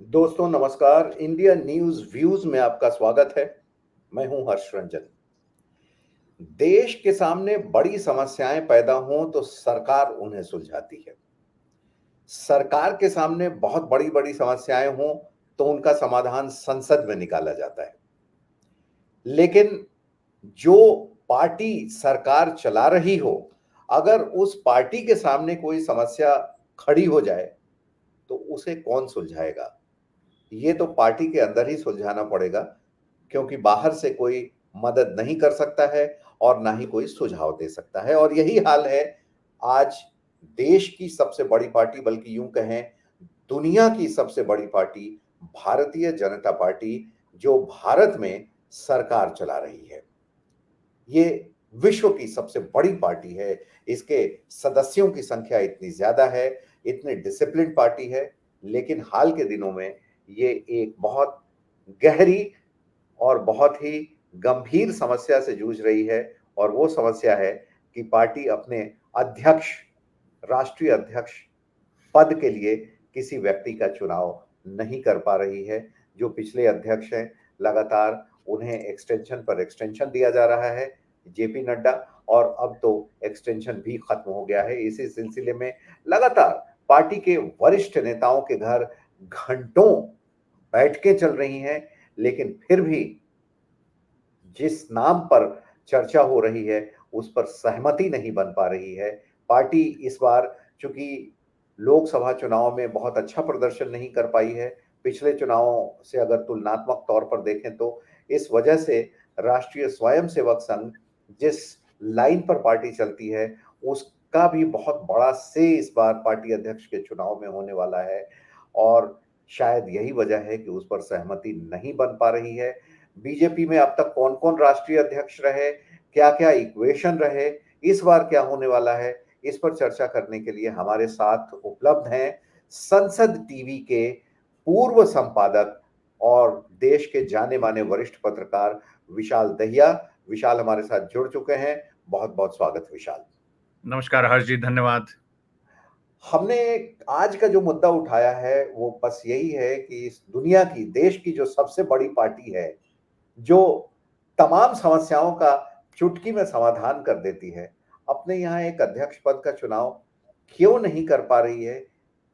दोस्तों नमस्कार। India news views में आपका स्वागत है। मैं हूं हर्ष रंजन। देश के सामने बड़ी समस्याएं पैदा हों तो सरकार उन्हें सुलझाती है। सरकार के सामने बहुत बड़ी बड़ी समस्याएं हों तो उनका समाधान संसद में निकाला जाता है। लेकिन जो पार्टी सरकार चला रही हो, अगर उस पार्टी के सामने कोई समस्या खड़ी हो जाए तो उसे कौन सुलझाएगा? ये तो पार्टी के अंदर ही सुलझाना पड़ेगा, क्योंकि बाहर से कोई मदद नहीं कर सकता है और ना ही कोई सुझाव दे सकता है। और यही हाल है आज देश की सबसे बड़ी पार्टी, बल्कि यूं कहें दुनिया की सबसे बड़ी पार्टी भारतीय जनता पार्टी, जो भारत में सरकार चला रही है। ये विश्व की सबसे बड़ी पार्टी है। इसके सदस्यों की संख्या इतनी ज्यादा है, इतनी डिसिप्लिन पार्टी है। लेकिन हाल के दिनों में ये एक बहुत गहरी और बहुत ही गंभीर समस्या से जूझ रही है। और वो समस्या है कि पार्टी अपने अध्यक्ष, राष्ट्रीय अध्यक्ष पद के लिए किसी व्यक्ति का चुनाव नहीं कर पा रही है। जो पिछले अध्यक्ष हैं, लगातार उन्हें एक्सटेंशन पर एक्सटेंशन दिया जा रहा है, जेपी नड्डा, और अब तो एक्सटेंशन भी खत्म हो गया है। इसी सिलसिले में लगातार पार्टी के वरिष्ठ नेताओं के घर घंटों बैठकें चल रही हैं, लेकिन फिर भी जिस नाम पर चर्चा हो रही है उस पर सहमति नहीं बन पा रही है। पार्टी इस बार चूंकि लोकसभा चुनाव में बहुत अच्छा प्रदर्शन नहीं कर पाई है, पिछले चुनावों से अगर तुलनात्मक तौर पर देखें तो, इस वजह से राष्ट्रीय स्वयंसेवक संघ जिस लाइन पर पार्टी चलती है उसका भी बहुत बड़ा से इस बार पार्टी अध्यक्ष के चुनाव में होने वाला है। और शायद यही वजह है कि उस पर सहमति नहीं बन पा रही है। बीजेपी में अब तक कौन कौन राष्ट्रीय अध्यक्ष रहे, क्या क्या इक्वेशन रहे, इस बार क्या होने वाला है, इस पर चर्चा करने के लिए हमारे साथ उपलब्ध हैं संसद टीवी के पूर्व संपादक और देश के जाने माने वरिष्ठ पत्रकार विशाल दहिया। विशाल हमारे साथ जुड़ चुके हैं। बहुत बहुत स्वागत विशाल। नमस्कार हर्ष जी, धन्यवाद। हमने आज का जो मुद्दा उठाया है वो बस यही है कि इस दुनिया की, देश की जो सबसे बड़ी पार्टी है, जो तमाम समस्याओं का चुटकी में समाधान कर देती है, अपने यहाँ एक अध्यक्ष पद का चुनाव क्यों नहीं कर पा रही है,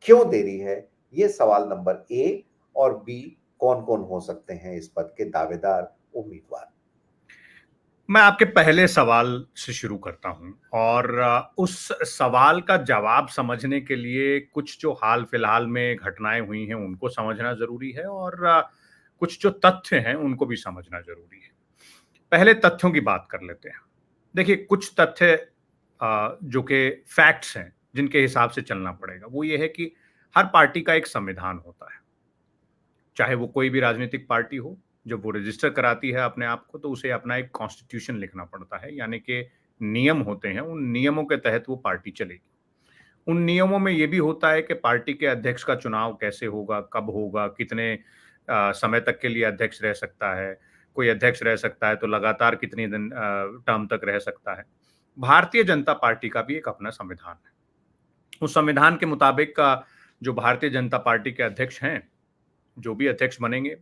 क्यों देरी है? ये सवाल नंबर ए। और बी, कौन कौन हो सकते हैं इस पद के दावेदार उम्मीदवार? मैं आपके पहले सवाल से शुरू करता हूं और उस सवाल का जवाब समझने के लिए कुछ जो हाल फिलहाल में घटनाएं हुई हैं उनको समझना जरूरी है और कुछ जो तथ्य हैं उनको भी समझना जरूरी है। पहले तथ्यों की बात कर लेते हैं। देखिए, कुछ तथ्य जो कि फैक्ट्स हैं जिनके हिसाब से चलना पड़ेगा, वो ये है कि हर पार्टी का एक संविधान होता है। चाहे वो कोई भी राजनीतिक पार्टी हो, जब वो रजिस्टर कराती है अपने आप को तो उसे अपना एक कॉन्स्टिट्यूशन लिखना पड़ता है, यानी कि नियम होते हैं, उन नियमों के तहत वो पार्टी चलेगी। उन नियमों में ये भी होता है कि पार्टी के अध्यक्ष का चुनाव कैसे होगा, कब होगा, कितने समय तक के लिए अध्यक्ष रह सकता है, कोई अध्यक्ष रह सकता है तो लगातार कितने दिन टर्म तक रह सकता है। भारतीय जनता पार्टी का भी एक अपना संविधान है। उस संविधान के मुताबिक का जो भारतीय जनता पार्टी के अध्यक्ष हैं, जो भी अध्यक्ष बनेंगे,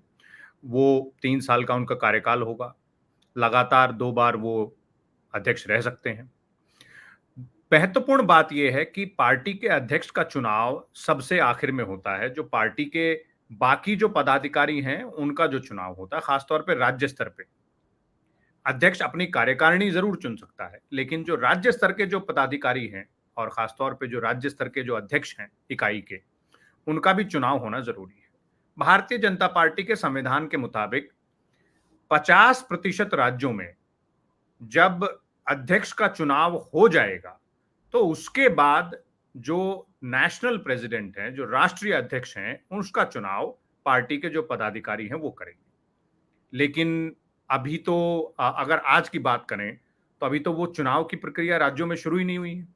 वो 3 साल का उनका कार्यकाल होगा। लगातार 2 बार वो अध्यक्ष रह सकते हैं। महत्वपूर्ण बात ये है कि पार्टी के अध्यक्ष का चुनाव सबसे आखिर में होता है। जो पार्टी के बाकी जो पदाधिकारी हैं, उनका जो चुनाव होता है, खासतौर पे राज्य स्तर पे। अध्यक्ष अपनी कार्यकारिणी ज़रूर चुन सकता है, लेकिन जो राज्य स्तर के जो पदाधिकारी हैं और खासतौर पे जो राज्य स्तर के जो अध्यक्ष हैं इकाई के, उनका भी चुनाव होना ज़रूरी है। भारतीय जनता पार्टी के संविधान के मुताबिक 50% राज्यों में जब अध्यक्ष का चुनाव हो जाएगा, तो उसके बाद जो नेशनल प्रेसिडेंट हैं, जो राष्ट्रीय अध्यक्ष हैं, उसका चुनाव पार्टी के जो पदाधिकारी हैं वो करेंगे। लेकिन अभी तो अगर आज की बात करें, तो अभी तो वो चुनाव की प्रक्रिया राज्यों में शुरू ही नहीं हुई है।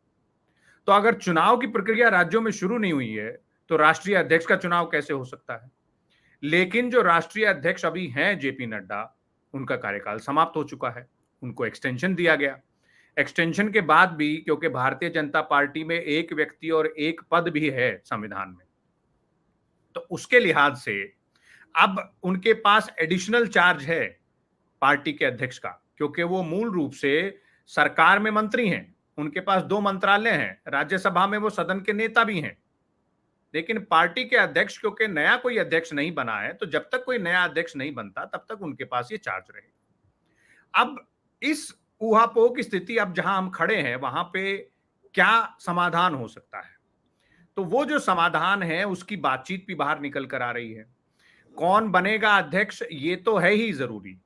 तो अगर चुनाव की प्रक्रिया राज्यों में शुरू नहीं हुई है, तो राष्ट्रीय अध्यक्ष का चुनाव कैसे हो सकता है? लेकिन जो राष्ट्रीय अध्यक्ष अभी हैं जेपी नड्डा, उनका कार्यकाल समाप्त हो चुका है। उनको एक्सटेंशन दिया गया। एक्सटेंशन के बाद भी, क्योंकि भारतीय जनता पार्टी में एक व्यक्ति और एक पद भी है संविधान में, तो उसके लिहाज से अब उनके पास एडिशनल चार्ज है पार्टी के अध्यक्ष का, क्योंकि वो मूल रूप से सरकार में मंत्री हैं, उनके पास 2 मंत्रालय हैं, राज्यसभा में वो सदन के नेता भी हैं। लेकिन पार्टी के अध्यक्ष, क्योंकि नया कोई अध्यक्ष नहीं बना है, तो जब तक कोई नया अध्यक्ष नहीं बनता तब तक उनके पास ये चार्ज रहेगा। अब इस ऊहापोह की स्थिति, अब जहां हम खड़े हैं वहां पे क्या समाधान हो सकता है? तो वो जो समाधान है उसकी बातचीत भी बाहर निकल कर आ रही है। कौन बनेगा अध्यक्ष ये तो है ही जरूरी,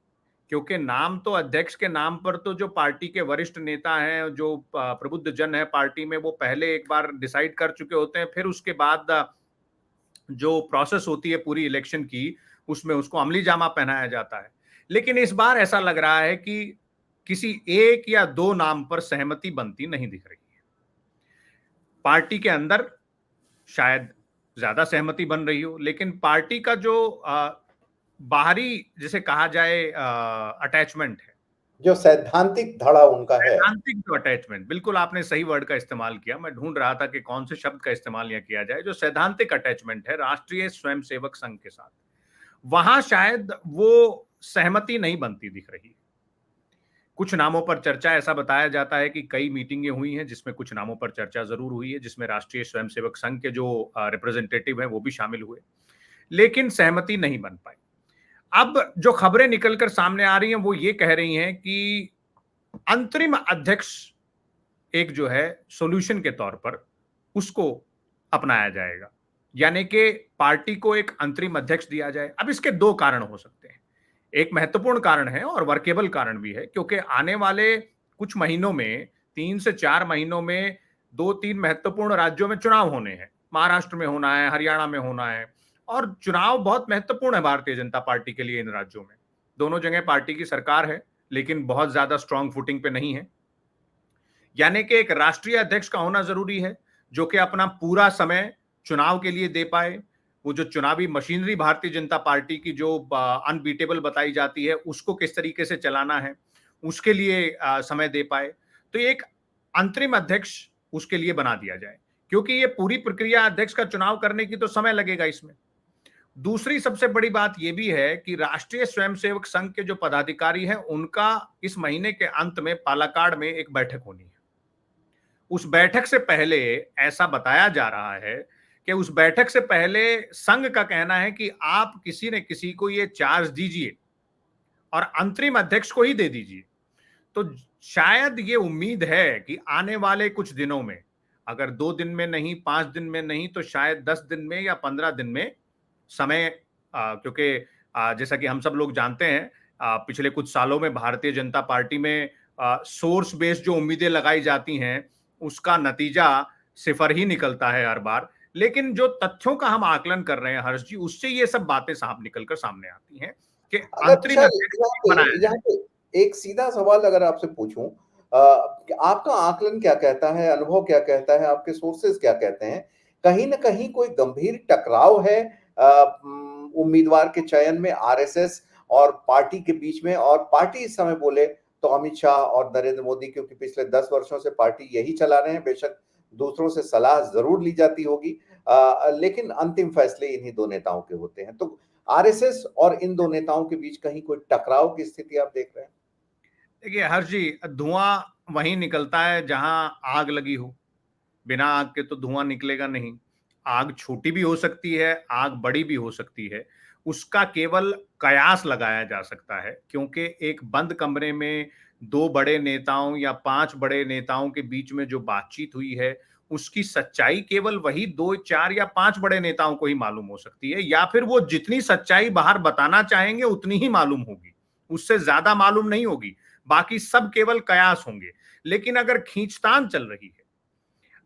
क्योंकि नाम तो अध्यक्ष के नाम पर तो जो पार्टी के वरिष्ठ नेता हैं, जो प्रबुद्ध जन है पार्टी में, वो पहले एक बार डिसाइड कर चुके होते हैं। फिर उसके बाद जो प्रोसेस होती है पूरी इलेक्शन की, उसमें उसको अमली जामा पहनाया जाता है। लेकिन इस बार ऐसा लग रहा है कि किसी एक या 2 नाम पर सहमति बनती नहीं दिख रही है। पार्टी के अंदर शायद ज्यादा सहमति बन रही हो, लेकिन पार्टी का जो बाहरी जिसे कहा जाए अटैचमेंट है, जो सैद्धांतिक धड़ा उनका है, सैद्धांतिक जो अटैचमेंट, बिल्कुल आपने सही वर्ड का इस्तेमाल किया, मैं ढूंढ रहा था कि कौन से शब्द का इस्तेमाल यहाँ किया जाए। जो सैद्धांतिक अटैचमेंट है राष्ट्रीय स्वयंसेवक संघ के साथ, वहां शायद वो सहमति नहीं बनती दिख रही। कुछ नामों पर चर्चा, ऐसा बताया जाता है कि कई मीटिंगें हुई हैं जिसमें कुछ नामों पर चर्चा जरूर हुई है, जिसमें राष्ट्रीय स्वयंसेवक संघ के जो रिप्रेजेंटेटिव हैं वो भी शामिल हुए, लेकिन सहमति नहीं बन पाई। अब जो खबरें निकलकर सामने आ रही हैं वो ये कह रही हैं कि अंतरिम अध्यक्ष एक जो है सॉल्यूशन के तौर पर उसको अपनाया जाएगा, यानी कि पार्टी को एक अंतरिम अध्यक्ष दिया जाए। अब इसके 2 कारण हो सकते हैं। एक महत्वपूर्ण कारण है और वर्केबल कारण भी है, क्योंकि आने वाले कुछ महीनों में, 3 से 4 महीनों में 2-3 महत्वपूर्ण राज्यों में चुनाव होने हैं। महाराष्ट्र में होना है, हरियाणा में होना है, और चुनाव बहुत महत्वपूर्ण है भारतीय जनता पार्टी के लिए इन राज्यों में। दोनों जगह पार्टी की सरकार है, लेकिन बहुत ज्यादा स्ट्रांग फुटिंग पे नहीं है। यानी कि एक राष्ट्रीय अध्यक्ष का होना जरूरी है, जो कि अपना पूरा समय चुनाव के लिए दे पाए। वो जो चुनावी मशीनरी भारतीय जनता पार्टी की जो अनबीटेबल बताई जाती है, उसको किस तरीके से चलाना है, उसके लिए समय दे पाए। तो एक अंतरिम अध्यक्ष उसके लिए बना दिया जाए, क्योंकि ये पूरी प्रक्रिया अध्यक्ष का चुनाव करने की तो समय लगेगा इसमें। दूसरी सबसे बड़ी बात यह भी है कि राष्ट्रीय स्वयंसेवक संघ के जो पदाधिकारी हैं, उनका इस महीने के अंत में पालाकाड में एक बैठक होनी है। उस बैठक से पहले ऐसा बताया जा रहा है कि उस बैठक से पहले संघ का कहना है कि आप किसी न किसी को ये चार्ज दीजिए और अंतरिम अध्यक्ष को ही दे दीजिए। तो शायद ये उम्मीद है कि आने वाले कुछ दिनों में, अगर 2 दिन में नहीं, 5 दिन में नहीं, तो शायद 10 दिन में या 15 दिन में समय, क्योंकि जैसा कि हम सब लोग जानते हैं, पिछले कुछ सालों में भारतीय जनता पार्टी में सोर्स बेस्ड जो उम्मीदें लगाई जाती हैं उसका नतीजा सिफर ही निकलता है हर बार। लेकिन जो तथ्यों का हम आकलन कर रहे हैं हर्ष जी, उससे ये सब बातें साफ निकलकर सामने आती हैं कि अंतरिम अच्छा, अध्यक्ष बनाया यहाँ जाए। पे एक सीधा सवाल अगर आपसे पूछूं, कि आपका आकलन क्या कहता है, अनुभव क्या कहता है, आपके सोर्सेज क्या कहते हैं? कहीं न कहीं कोई गंभीर टकराव है उम्मीदवार के चयन में आरएसएस और पार्टी के बीच में, और पार्टी इस समय बोले तो अमित शाह और नरेंद्र मोदी, क्योंकि पिछले 10 वर्षों से पार्टी यही चला रहे हैं। बेशक दूसरों से सलाह जरूर ली जाती होगी, लेकिन अंतिम फैसले इन्हीं 2 नेताओं के होते हैं। तो आरएसएस और इन 2 नेताओं के बीच कहीं कोई टकराव की स्थिति आप देख रहे हैं? देखिए हर्ष जी, धुआं वहीं निकलता है जहां आग लगी हो। बिना आग के तो धुआं निकलेगा नहीं। आग छोटी भी हो सकती है, आग बड़ी भी हो सकती है, उसका केवल कयास लगाया जा सकता है, क्योंकि एक बंद कमरे में 2 बड़े नेताओं या 5 बड़े नेताओं के बीच में जो बातचीत हुई है, उसकी सच्चाई केवल वही 2, 4 या 5 बड़े नेताओं को ही मालूम हो सकती है, या फिर वो जितनी सच्चाई बाहर बताना चाहेंगे उतनी ही मालूम होगी, उससे ज्यादा मालूम नहीं होगी। बाकी सब केवल कयास होंगे। लेकिन अगर खींचतान चल रही है,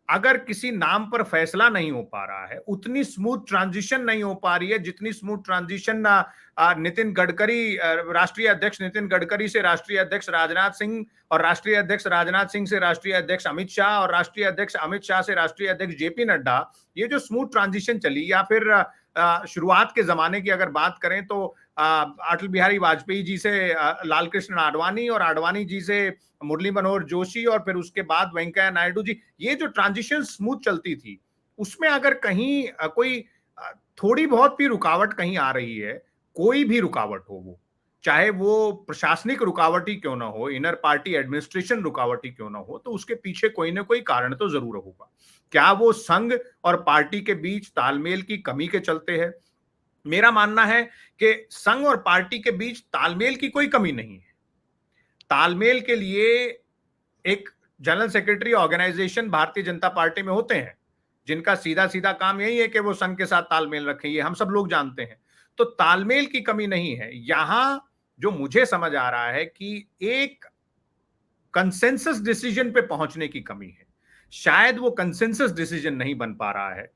अगर किसी नाम पर फैसला नहीं हो पा रहा है, उतनी स्मूथ ट्रांजिशन नहीं हो पा रही है जितनी स्मूथ ट्रांजिशन नितिन गडकरी, राष्ट्रीय अध्यक्ष नितिन गडकरी से राष्ट्रीय अध्यक्ष राजनाथ सिंह, और राष्ट्रीय अध्यक्ष राजनाथ सिंह से राष्ट्रीय अध्यक्ष अमित शाह, और राष्ट्रीय अध्यक्ष अमित शाह से राष्ट्रीय अध्यक्ष जेपी नड्डा, ये जो स्मूथ ट्रांजिशन चली, या फिर शुरुआत के जमाने की अगर बात करें तो अटल बिहारी वाजपेयी जी से लालकृष्ण आडवाणी, और आडवाणी जी से मुरली मनोहर जोशी, और फिर उसके बाद वेंकैया नायडू जी, ये जो ट्रांजिशन स्मूथ चलती थी, उसमें अगर कहीं कोई थोड़ी बहुत भी रुकावट कहीं आ रही है, कोई भी रुकावट हो वो, चाहे वो प्रशासनिक रुकावट ही क्यों ना हो, इनर पार्टी एडमिनिस्ट्रेशन रुकावट ही क्यों ना हो, तो उसके पीछे कोई ना कोई कारण तो जरूर होगा। क्या वो संघ और पार्टी के बीच तालमेल की कमी के चलते है? मेरा मानना है कि संघ और पार्टी के बीच तालमेल की कोई कमी नहीं है। तालमेल के लिए एक general secretary organisation Bharatiya Janata party में होते हैं, जिनका सीधा सीधा काम यही है कि वो संघ के साथ तालमेल रखें, ये हम सब लोग जानते हैं। तो तालमेल की कमी नहीं है यहां। जो मुझे समझ आ रहा है कि एक कंसेंसस डिसीजन पे पहुंचने की कमी है। शायद वो कंसेंसस डिसीजन नहीं बन पा रहा है,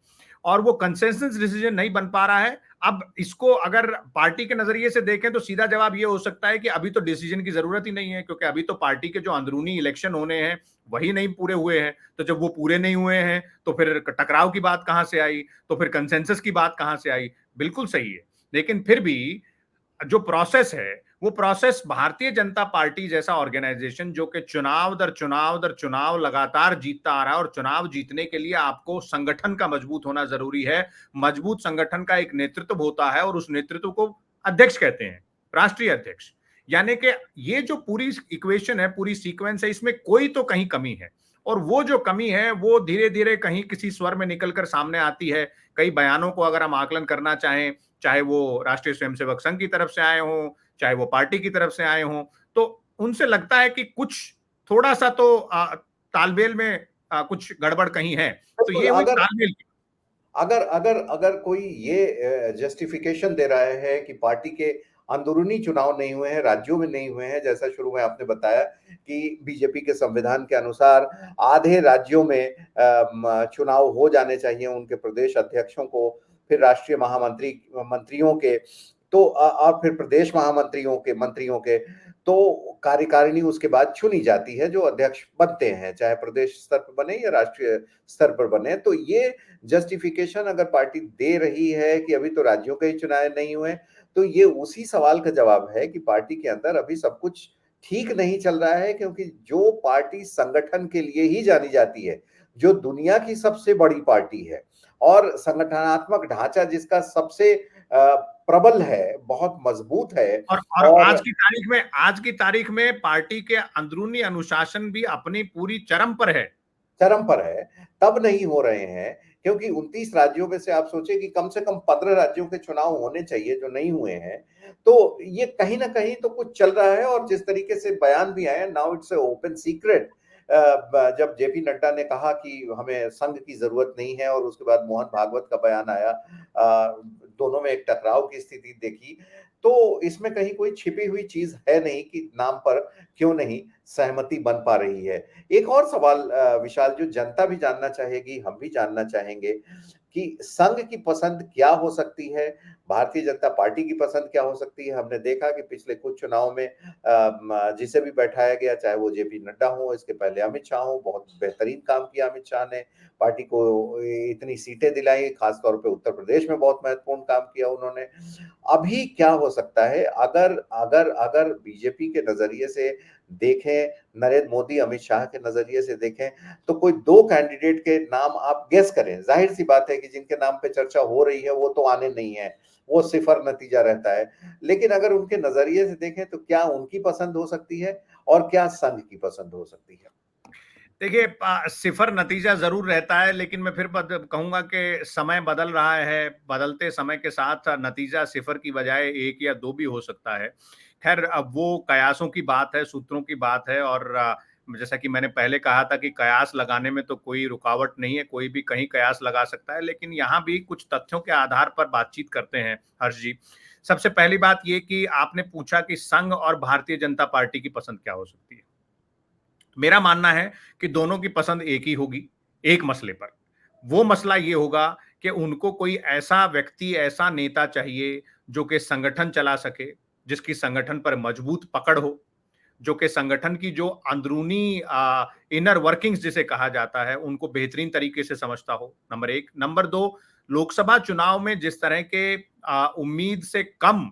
और वो कंसेंसस डिसीजन नहीं बन पा रहा है। अब इसको अगर पार्टी के नजरिए से देखें तो सीधा जवाब ये हो सकता है कि अभी तो डिसीजन की जरूरत ही नहीं है, क्योंकि अभी तो पार्टी के जो अंदरूनी इलेक्शन होने हैं वही नहीं पूरे हुए हैं। तो जब वो पूरे नहीं हुए हैं तो फिर टकराव की बात कहां से आई, तो फिर कंसेंसस की बात कहां से आई? बिल्कुल सही है, लेकिन फिर भी जो प्रोसेस है वो प्रोसेस भारतीय जनता पार्टी जैसा ऑर्गेनाइजेशन, जो कि चुनाव दर चुनाव दर चुनाव लगातार जीतता आ रहा है, और चुनाव जीतने के लिए आपको संगठन का मजबूत होना जरूरी है। मजबूत संगठन का एक नेतृत्व होता है, और उस नेतृत्व को अध्यक्ष कहते हैं, राष्ट्रीय अध्यक्ष। यानी कि ये जो पूरी इक्वेशन है, पूरी सीक्वेंस है, इसमें कोई तो कहीं कमी है, और वो जो कमी है वो धीरे धीरे कहीं किसी स्वर में निकलकर सामने आती है। कई बयानों को अगर हम आकलन करना चाहें, चाहे वो राष्ट्रीय स्वयंसेवक संघ की तरफ से आए हों, चाहे वो पार्टी की तरफ से आए हों, तो उनसे लगता है कि कुछ थोड़ा सा तो तालमेल में कुछ गड़बड़ कहीं है। तो बिल्कुल। ये हुई अगर तालमेल की। अगर अगर अगर कोई ये जस्टिफिकेशन दे रहा है कि पार्टी के अंदरूनी चुनाव नहीं हुए हैं, राज्यों में नहीं हुए हैं, जैसा शुरू में आपने बताया कि बीजेपी के संविधान के अनुसार आधे राज्यों में चुनाव हो जाने चाहिए, उनके प्रदेश अध्यक्षों को, फिर राष्ट्रीय महामंत्री मंत्रियों के, तो और फिर प्रदेश महामंत्रियों के मंत्रियों के, तो कार्यकारिणी उसके बाद चुनी जाती है जो अध्यक्ष बनते हैं, चाहे प्रदेश स्तर पर बने या राष्ट्रीय स्तर पर बने। तो ये जस्टिफिकेशन अगर पार्टी दे रही है कि अभी तो राज्यों के ही चुनाव नहीं हुए, तो ये उसी सवाल का जवाब है कि पार्टी के अंदर अभी सब कुछ ठीक नहीं चल रहा है, क्योंकि जो पार्टी संगठन के लिए ही जानी जाती है, जो दुनिया की सबसे बड़ी पार्टी है और संगठनात्मक ढांचा जिसका सबसे प्रबल है, बहुत मजबूत है, और और आज की तारीख में पार्टी के अंदरूनी अनुशासन भी अपनी पूरी चरम पर है। चरम पर है, तब नहीं हो रहे हैं, क्योंकि 29 राज्यों में से आप सोचें कि कम से कम 15 राज्यों के चुनाव होने चाहिए जो नहीं हुए हैं। तो ये कहीं ना कहीं तो कुछ चल रहा है, और जिस तरीके से बयान भी आए, नाउ इट्स ओपन सीक्रेट, जब जेपी नड्डा ने कहा कि हमें संघ की जरूरत नहीं है, और उसके बाद मोहन भागवत का बयान आया, दोनों में एक टकराव की स्थिति देखी, तो इसमें कहीं कोई छिपी हुई चीज है नहीं कि नाम पर क्यों नहीं सहमति बन पा रही है। एक और सवाल विशाल, जो जनता भी जानना चाहेगी, हम भी जानना चाहेंगे कि संघ की पसंद क्या हो सकती है, भारतीय जनता पार्टी की पसंद क्या हो सकती है। हमने देखा कि पिछले कुछ चुनाव में जिसे भी बैठाया गया, चाहे वो जेपी नड्डा हो, इसके पहले अमित शाह हो, बहुत बेहतरीन काम किया अमित शाह ने, पार्टी को इतनी सीटें दिलाई, खासतौर पे उत्तर प्रदेश में बहुत महत्वपूर्ण काम किया उन्होंने। अभी क्या हो सकता है अगर अगर अगर बीजेपी के नजरिए से देखें, नरेंद्र मोदी अमित शाह के नजरिए से देखें, तो कोई दो कैंडिडेट के नाम आप गेस करें। जाहिर सी बात है कि जिनके नाम पे चर्चा हो रही है वो तो आने नहीं है, वो सिफर नतीजा रहता है। लेकिन अगर उनके नजरिए से देखें तो क्या उनकी पसंद हो सकती है, और क्या संघ की पसंद हो सकती है? देखिए, सिफर नतीजा जरूर रहता है, लेकिन मैं फिर कहूंगा कि समय बदल रहा है, बदलते समय के साथ नतीजा सिफर की बजाय एक या दो भी हो सकता है। खैर, अब वो कयासों की बात है, सूत्रों की बात है, और जैसा कि मैंने पहले कहा था कि कयास लगाने में तो कोई रुकावट नहीं है, कोई भी कहीं कयास लगा सकता है, लेकिन यहाँ भी कुछ तथ्यों के आधार पर बातचीत करते हैं हर्ष जी। सबसे पहली बात ये कि आपने पूछा कि संघ और भारतीय जनता पार्टी की पसंद क्या हो सकती है। मेरा मानना है कि दोनों की पसंद एक ही होगी, एक मसले पर। वो मसला ये होगा कि उनको कोई ऐसा व्यक्ति, ऐसा नेता चाहिए जो कि संगठन चला सके, जिसकी संगठन पर मजबूत पकड़ हो, जो कि संगठन की जो अंदरूनी इनर वर्किंग्स जिसे कहा जाता है उनको बेहतरीन तरीके से समझता हो, नंबर एक। नंबर दो, लोकसभा चुनाव में जिस तरह के उम्मीद से कम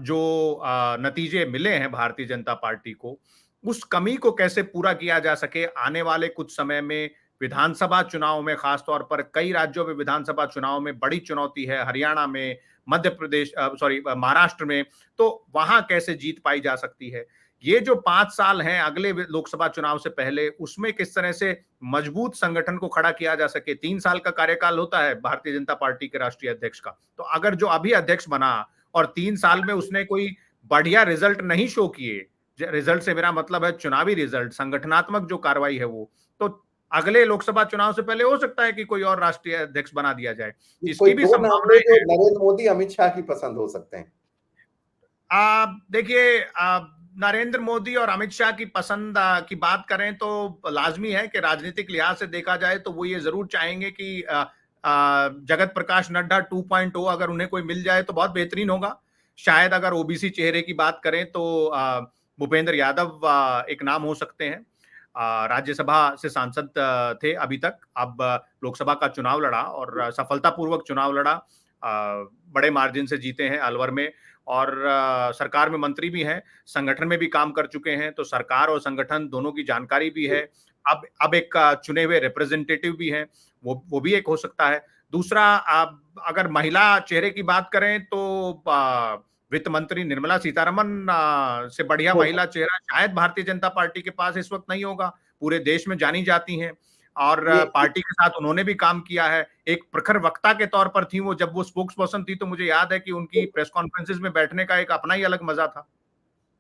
जो नतीजे मिले हैं भारतीय जनता पार्टी को, उस कमी को कैसे पूरा किया जा सके आने वाले कुछ समय में। विधानसभा चुनाव में खासतौर पर कई राज्यों में विधानसभा चुनाव में बड़ी चुनौती है, हरियाणा में, मध्य प्रदेश, महाराष्ट्र में, तो वहां कैसे जीत पाई जा सकती है? ये जो 5 साल हैं अगले लोकसभा चुनाव से पहले, उसमें किस तरह से मजबूत संगठन को खड़ा किया जा सके? 3 साल का कार्यकाल होता है भारतीय जनता पार्टी के राष्ट्रीय अध्यक्ष का, तो अगर जो अभी अध्यक्ष बना और 3 साल में उसने कोई बढ़िया रिजल्ट नहीं शो किए, रिजल्ट से मेरा मतलब है चुनावी रिजल्ट, संगठनात्मक जो कार्रवाई है वो, तो अगले लोकसभा चुनाव से पहले हो सकता है कि कोई और राष्ट्रीय अध्यक्ष बना दिया जाए। कोई इसकी भी 2 नाम ले संभावनाएं जो हैं। नरेंद्र मोदी, अमित शाह की पसंद हो सकते हैं। देखिए, नरेंद्र मोदी और अमित शाह की पसंद की बात करें तो लाजमी है कि राजनीतिक लिहाज से देखा जाए तो वो ये जरूर चाहेंगे कि जगत प्रकाश नड्डा 2.0 अगर उन्हें कोई मिल जाए तो बहुत बेहतरीन होगा। शायद अगर ओबीसी चेहरे की बात करें तो भूपेंद्र यादव एक नाम हो सकते हैं। राज्यसभा से सांसद थे अभी तक, अब लोकसभा का चुनाव लड़ा और सफलतापूर्वक चुनाव लड़ा, बड़े मार्जिन से जीते हैं अलवर में, और सरकार में मंत्री भी हैं, संगठन में भी काम कर चुके हैं, तो सरकार और संगठन दोनों की जानकारी भी है। अब एक चुने हुए रिप्रेजेंटेटिव भी हैं, वो भी एक हो सकता है। दूसरा, आप अगर महिला चेहरे की बात करें तो वित्त मंत्री निर्मला सीतारमन से बढ़िया हो महिला चेहरा शायद भारतीय जनता पार्टी के पास इस वक्त नहीं होगा। पूरे देश में जानी जाती हैं और ये पार्टी के साथ उन्होंने भी काम किया है। एक प्रखर वक्ता के तौर पर थी वो, जब वो स्पोक्स पर्सन थी तो मुझे याद है कि उनकी प्रेस कॉन्फ्रेंसेस में बैठने का एक अपना ही अलग मजा था।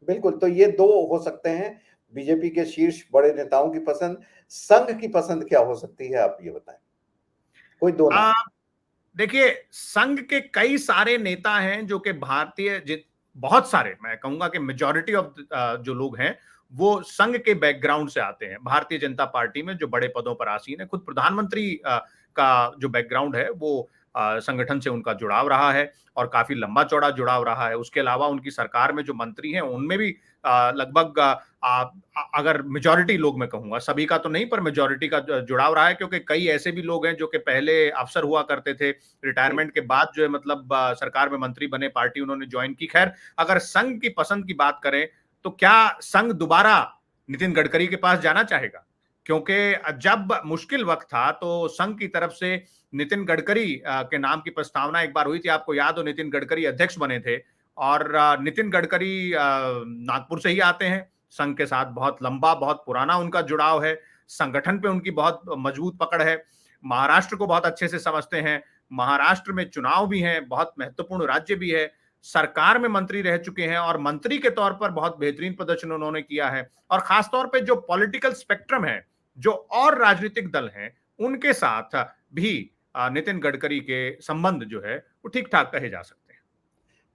बिल्कुल, तो ये 2 हो सकते हैं बीजेपी के शीर्ष बड़े नेताओं की पसंद। संघ की पसंद क्या हो सकती है, आप ये बताएं? कोई 2 नाम। आ, देखिए, संघ के कई सारे नेता हैं जो कि बहुत सारे, मैं कहूंगा कि मेजॉरिटी ऑफ जो लोग हैं वो संघ के बैकग्राउंड से आते हैं। भारतीय जनता पार्टी में जो बड़े पदों पर आसीन है, खुद प्रधानमंत्री का जो बैकग्राउंड है वो संगठन से उनका जुड़ाव रहा है और काफी लंबा चौड़ा जुड़ाव रहा है। उसके अलावा उनकी सरकार में जो मंत्री हैं उनमें भी लगभग अगर मेजॉरिटी लोग, मैं कहूंगा सभी का तो नहीं, पर मेजॉरिटी का जुड़ाव रहा है, क्योंकि कई ऐसे भी लोग हैं जो कि पहले अफसर हुआ करते थे, रिटायरमेंट के बाद जो है मतलब सरकार में मंत्री बने, पार्टी उन्होंने ज्वाइन की। खैर, अगर संघ की पसंद की बात करें तो क्या संघ दोबारा नितिन गडकरी के पास जाना चाहेगा? क्योंकि जब मुश्किल वक्त था तो संघ की तरफ से नितिन गडकरी के नाम की प्रस्तावना एक बार हुई थी। आपको याद हो, नितिन गडकरी अध्यक्ष बने थे और नितिन गडकरी नागपुर से ही आते हैं, संघ के साथ बहुत लंबा, बहुत पुराना उनका जुड़ाव है, संगठन पे उनकी बहुत मजबूत पकड़ है, महाराष्ट्र को बहुत अच्छे से समझते हैं, महाराष्ट्र में चुनाव भी हैं, बहुत महत्वपूर्ण राज्य भी है, सरकार में मंत्री रह चुके हैं और मंत्री के तौर पर बहुत बेहतरीन प्रदर्शन उन्होंने किया है। और खासतौर पे जो पॉलिटिकल स्पेक्ट्रम है, जो और राजनीतिक दल हैं, उनके साथ भी नितिन गडकरी के संबंध जो है वो ठीक ठाक कहे जा सकते हैं।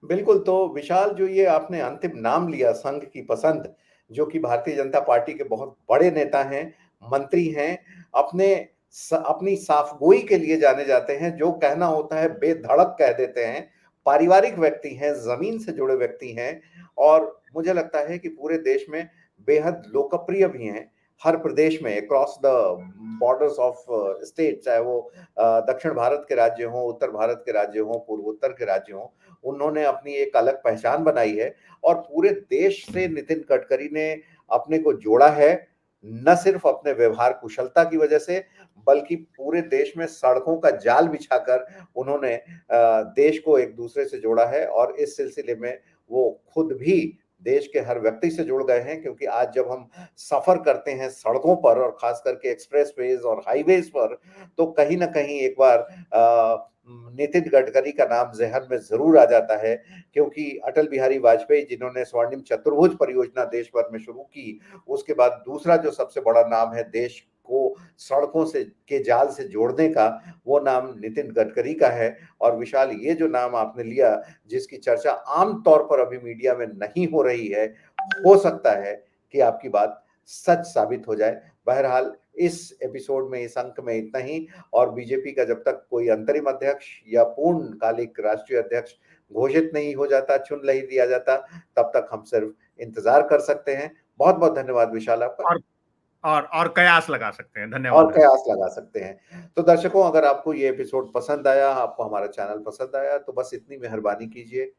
बिल्कुल, तो विशाल, जो ये आपने अंतिम नाम लिया संघ की पसंद, जो कि भारतीय जनता पार्टी के बहुत बड़े नेता हैं, मंत्री हैं, अपनी साफगोई के लिए जाने जाते हैं, जो कहना होता है बेधड़क कह देते हैं, पारिवारिक व्यक्ति हैं, जमीन से जुड़े व्यक्ति हैं और मुझे लगता है कि पूरे देश में बेहद लोकप्रिय भी हैं। हर प्रदेश में across the borders of state, चाहे वो दक्षिण भारत के राज्य हों, उत्तर भारत के राज्य हों, पूर्वोत्तर के राज्य हों, उन्होंने अपनी एक अलग पहचान बनाई है और पूरे देश से नितिन गडकरी ने अपने को जोड़ा है, न सिर्फ अपने व्यवहार कुशलता की वजह से, बल्कि पूरे देश में सड़कों का जाल बिछाकर उन्होंने देश को एक दूसरे से जोड़ा है और इस सिलसिले में वो खुद भी देश के हर व्यक्ति से जुड़ गए हैं, क्योंकि आज जब हम सफर करते हैं सड़कों पर और खास करके एक्सप्रेसवेज और हाईवेज पर, तो कहीं ना कहीं एक बार नितिन गडकरी का नाम जहन में जरूर आ जाता है, क्योंकि अटल बिहारी वाजपेयी जिन्होंने स्वर्णिम चतुर्भुज परियोजना देश भर में शुरू की, उसके बाद दूसरा जो सबसे बड़ा नाम है देश को सड़कों से के जाल से जोड़ने का, वो नाम नितिन गडकरी का है। और विशाल, ये जो नाम आपने लिया, जिसकी चर्चा आम तौर पर अभी मीडिया में नहीं हो रही है, हो सकता है कि आपकी बात सच साबित हो जाए। बहरहाल, इस एपिसोड में, इस अंक में इतना ही, और बीजेपी का जब तक कोई अंतरिम अध्यक्ष या पूर्णकालिक राष्ट्रीय अध्यक्ष घोषित नहीं हो जाता, चुन नहीं दिया जाता, तब तक हम सिर्फ इंतजार कर सकते हैं। बहुत बहुत धन्यवाद विशाल आपका। और कयास लगा सकते हैं। और धन्यवाद। कयास लगा सकते हैं। तो दर्शकों, अगर आपको ये एपिसोड पसंद आया, आपको हमारा चैनल पसंद आया, तो बस इतनी मेहरबानी कीजिए,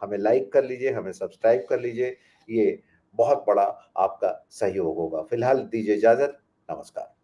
हमें लाइक कर लीजिए, हमें सब्सक्राइब कर लीजिए। ये बहुत बड़ा आपका सहयोग होगा। फिलहाल दीजिए इजाजत। नमस्कार।